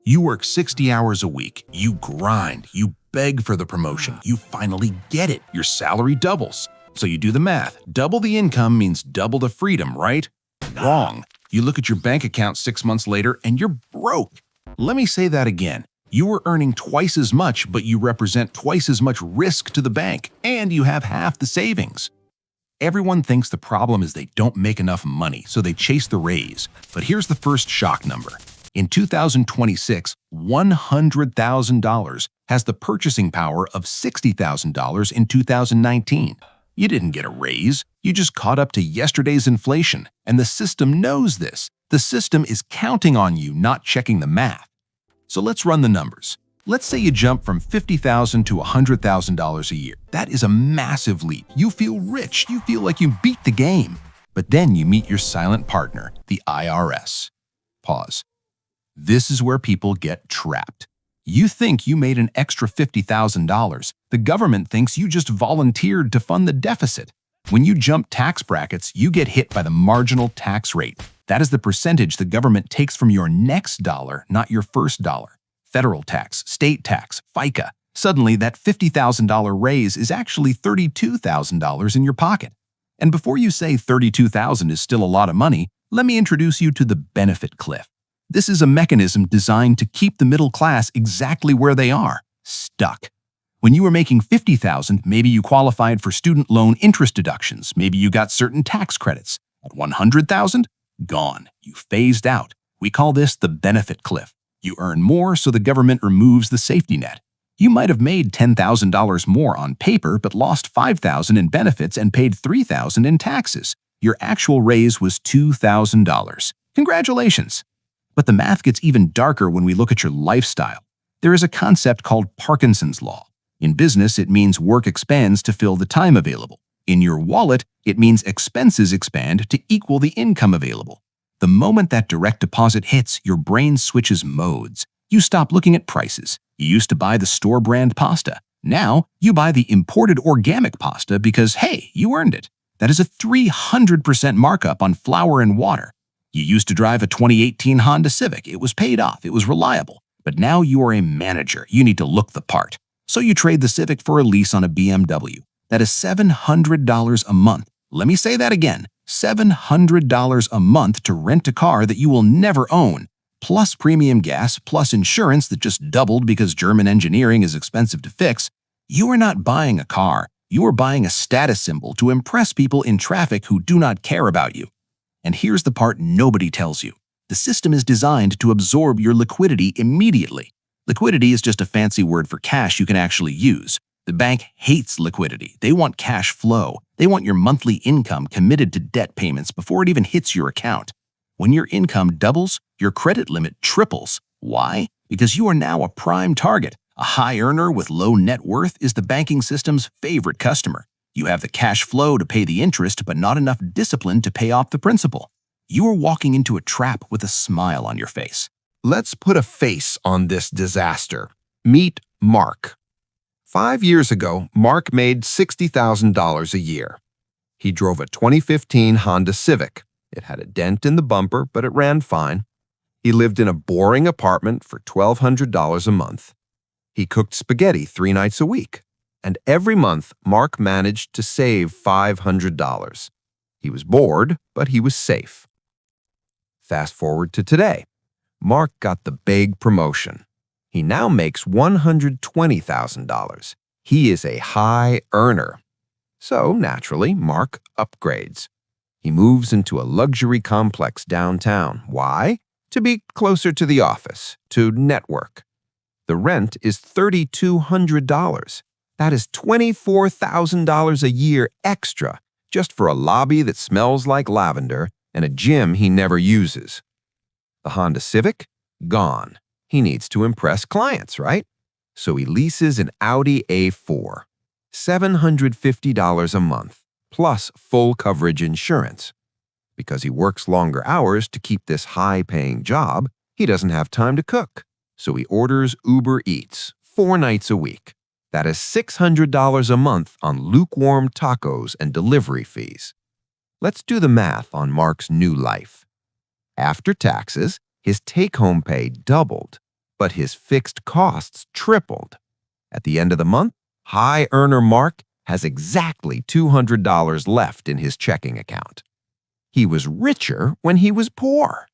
You work 60 hours a week, you grind, you beg for the promotion, you finally get it, your salary doubles. So you do the math. Double the income means double the freedom, right? Wrong. You look at your bank account 6 months later and you're broke. Let me say that again. You were earning twice as much, but you represent twice as much risk to the bank, and you have half the savings. Everyone thinks the problem is they don't make enough money, so they chase the raise. But here's the first shock number. In 2026, $100,000 has the purchasing power of $60,000 in 2019. You didn't get a raise, you just caught up to yesterday's inflation, and the system knows this. The system is counting on you not checking the math. So let's run the numbers. Let's say you jump from $50,000 to $100,000 a year. That is a massive leap. You feel rich, you feel like you beat the game. But then you meet your silent partner, the IRS. Pause. This is where people get trapped. You think you made an extra $50,000. The government thinks you just volunteered to fund the deficit. When you jump tax brackets, you get hit by the marginal tax rate. That is the percentage the government takes from your next dollar, not your first dollar. Federal tax, state tax, FICA. Suddenly, that $50,000 raise is actually $32,000 in your pocket. And before you say $32,000 is still a lot of money, let me introduce you to the benefit cliff. This is a mechanism designed to keep the middle class exactly where they are, stuck. When you were making $50,000, maybe you qualified for student loan interest deductions, maybe you got certain tax credits. At $100,000, gone. You phased out. We call this the benefit cliff. You earn more, so the government removes the safety net. You might have made $10,000 more on paper, but lost $5,000 in benefits and paid $3,000 in taxes. Your actual raise was $2,000. Congratulations! But the math gets even darker when we look at your lifestyle. There is a concept called Parkinson's Law. In business, it means work expands to fill the time available. In your wallet, it means expenses expand to equal the income available. The moment that direct deposit hits, your brain switches modes. You stop looking at prices. You used to buy the store brand pasta. Now, you buy the imported organic pasta because, hey, you earned it. That is a 300% markup on flour and water. You used to drive a 2018 Honda Civic. It was paid off. It was reliable. But now you are a manager. You need to look the part. So you trade the Civic for a lease on a BMW. That is $700 a month. Let me say that again. $700 a month to rent a car that you will never own, plus premium gas, plus insurance that just doubled because German engineering is expensive to fix. You are not buying a car. You are buying a status symbol to impress people in traffic who do not care about you. And here's the part nobody tells you. The system is designed to absorb your liquidity immediately. Liquidity is just a fancy word for cash you can actually use. The bank hates liquidity. They want cash flow. They want your monthly income committed to debt payments before it even hits your account. When your income doubles, your credit limit triples. Why? Because you are now a prime target. A high earner with low net worth is the banking system's favorite customer. You have the cash flow to pay the interest, but not enough discipline to pay off the principal. You are walking into a trap with a smile on your face. Let's put a face on this disaster. Meet Mark. 5 years ago, Mark made $60,000 a year. He drove a 2015 Honda Civic. It had a dent in the bumper, but it ran fine. He lived in a boring apartment for $1,200 a month. He cooked spaghetti 3 nights a week. And every month, Mark managed to save $500. He was bored, but he was safe. Fast forward to today. Mark got the big promotion. He now makes $120,000. He is a high earner. So, naturally, Mark upgrades. He moves into a luxury complex downtown. Why? To be closer to the office, to network. The rent is $3,200. That is $24,000 a year extra just for a lobby that smells like lavender and a gym he never uses. The Honda Civic? Gone. He needs to impress clients, right? So he leases an Audi A4. $750 a month, plus full coverage insurance. Because he works longer hours to keep this high-paying job, he doesn't have time to cook. So he orders Uber Eats 4 nights a week. That is $600 a month on lukewarm tacos and delivery fees. Let's do the math on Mark's new life. After taxes, his take-home pay doubled. but his fixed costs tripled. At the end of the month, high earner Mark has exactly $200 left in his checking account. He was richer when he was poor.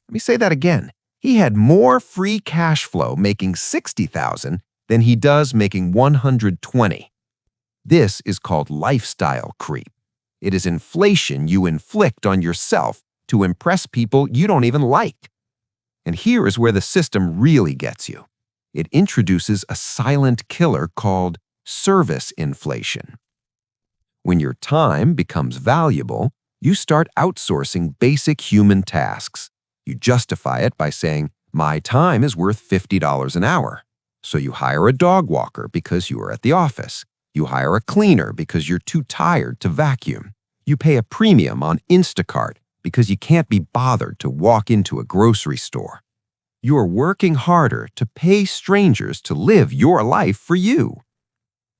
Let me say that again. He had more free cash flow making $60,000 than he does making $120,000. This is called lifestyle creep. It is inflation you inflict on yourself to impress people you don't even like. And here is where the system really gets you. It introduces a silent killer called service inflation. When your time becomes valuable, you start outsourcing basic human tasks. You justify it by saying, "My time is worth $50 an hour." So you hire a dog walker because you are at the office. You hire a cleaner because you're too tired to vacuum. You pay a premium on Instacart because you can't be bothered to walk into a grocery store. You are working harder to pay strangers to live your life for you.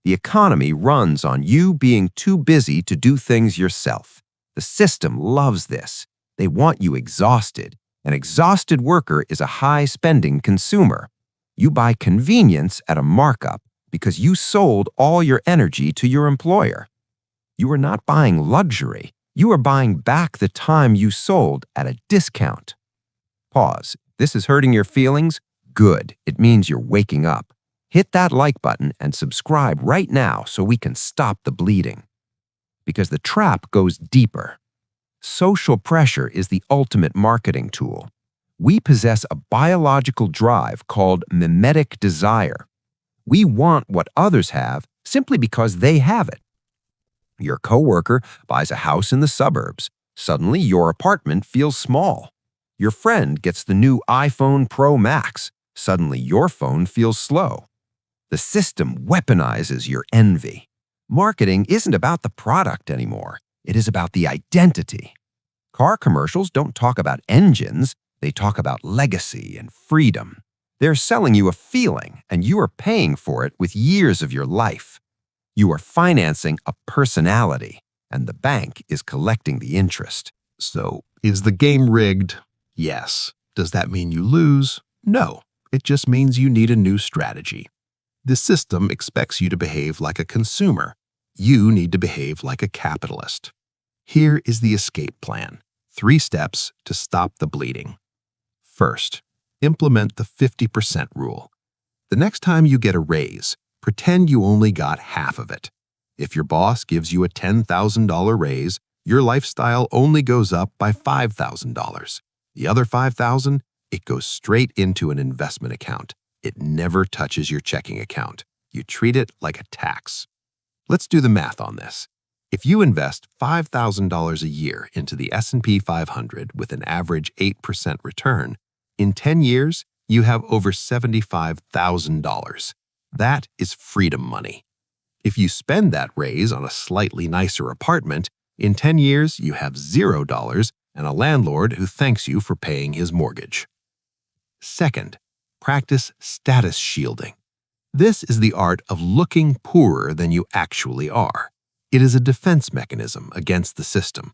The economy runs on you being too busy to do things yourself. The system loves this. They want you exhausted. An exhausted worker is a high-spending consumer. You buy convenience at a markup because you sold all your energy to your employer. You are not buying luxury. You are buying back the time you sold at a discount. Pause. This is hurting your feelings? Good. It means you're waking up. Hit that like button and subscribe right now so we can stop the bleeding. Because the trap goes deeper. Social pressure is the ultimate marketing tool. We possess a biological drive called mimetic desire. We want what others have simply because they have it. Your coworker buys a house in the suburbs. Suddenly, your apartment feels small. Your friend gets the new iPhone Pro Max. Suddenly, your phone feels slow. The system weaponizes your envy. Marketing isn't about the product anymore. It is about the identity. Car commercials don't talk about engines. They talk about legacy and freedom. They're selling you a feeling, and you are paying for it with years of your life. You are financing a personality, and the bank is collecting the interest. So, is the game rigged? Yes. Does that mean you lose? No. It just means you need a new strategy. The system expects you to behave like a consumer. You need to behave like a capitalist. Here is the escape plan. 3 steps to stop the bleeding. First, implement the 50% rule. The next time you get a raise, pretend you only got half of it. If your boss gives you a $10,000 raise, your lifestyle only goes up by $5,000. The other $5,000, it goes straight into an investment account. It never touches your checking account. You treat it like a tax. Let's do the math on this. If you invest $5,000 a year into the S&P 500 with an average 8% return, in 10 years, you have over $75,000. That is freedom money. If you spend that raise on a slightly nicer apartment, in 10 years, you have $0 and a landlord who thanks you for paying his mortgage. Second, practice status shielding. This is the art of looking poorer than you actually are. It is a defense mechanism against the system.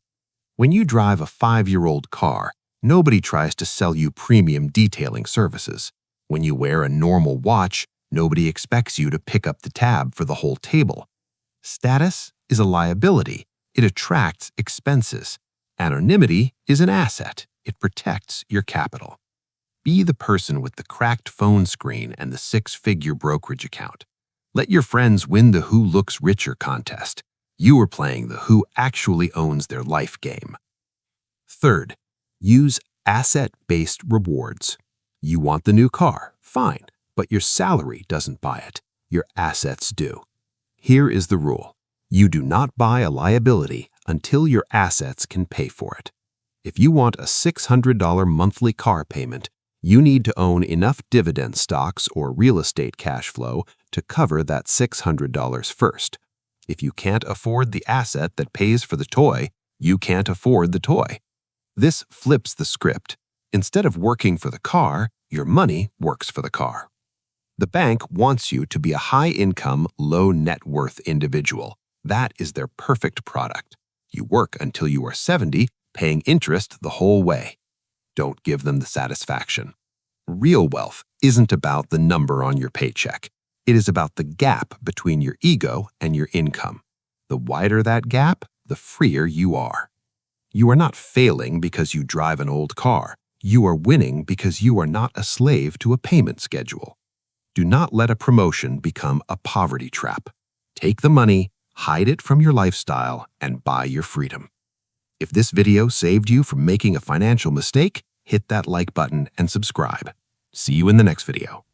When you drive a 5-year-old car, nobody tries to sell you premium detailing services. When you wear a normal watch, nobody expects you to pick up the tab for the whole table. Status is a liability. It attracts expenses. Anonymity is an asset. It protects your capital. Be the person with the cracked phone screen and the 6-figure brokerage account. Let your friends win the Who Looks Richer contest. You are playing the who actually owns their life game. Third, use asset-based rewards. You want the new car, fine, but your salary doesn't buy it. Your assets do. Here is the rule. You do not buy a liability until your assets can pay for it. If you want a $600 monthly car payment, you need to own enough dividend stocks or real estate cash flow to cover that $600 first. If you can't afford the asset that pays for the toy, you can't afford the toy. This flips the script. Instead of working for the car, your money works for the car. The bank wants you to be a high-income, low-net-worth individual. That is their perfect product. You work until you are 70, paying interest the whole way. Don't give them the satisfaction. Real wealth isn't about the number on your paycheck. It is about the gap between your ego and your income. The wider that gap, the freer you are. You are not failing because you drive an old car. You are winning because you are not a slave to a payment schedule. Do not let a promotion become a poverty trap. Take the money, hide it from your lifestyle, and buy your freedom. If this video saved you from making a financial mistake, hit that like button and subscribe. See you in the next video.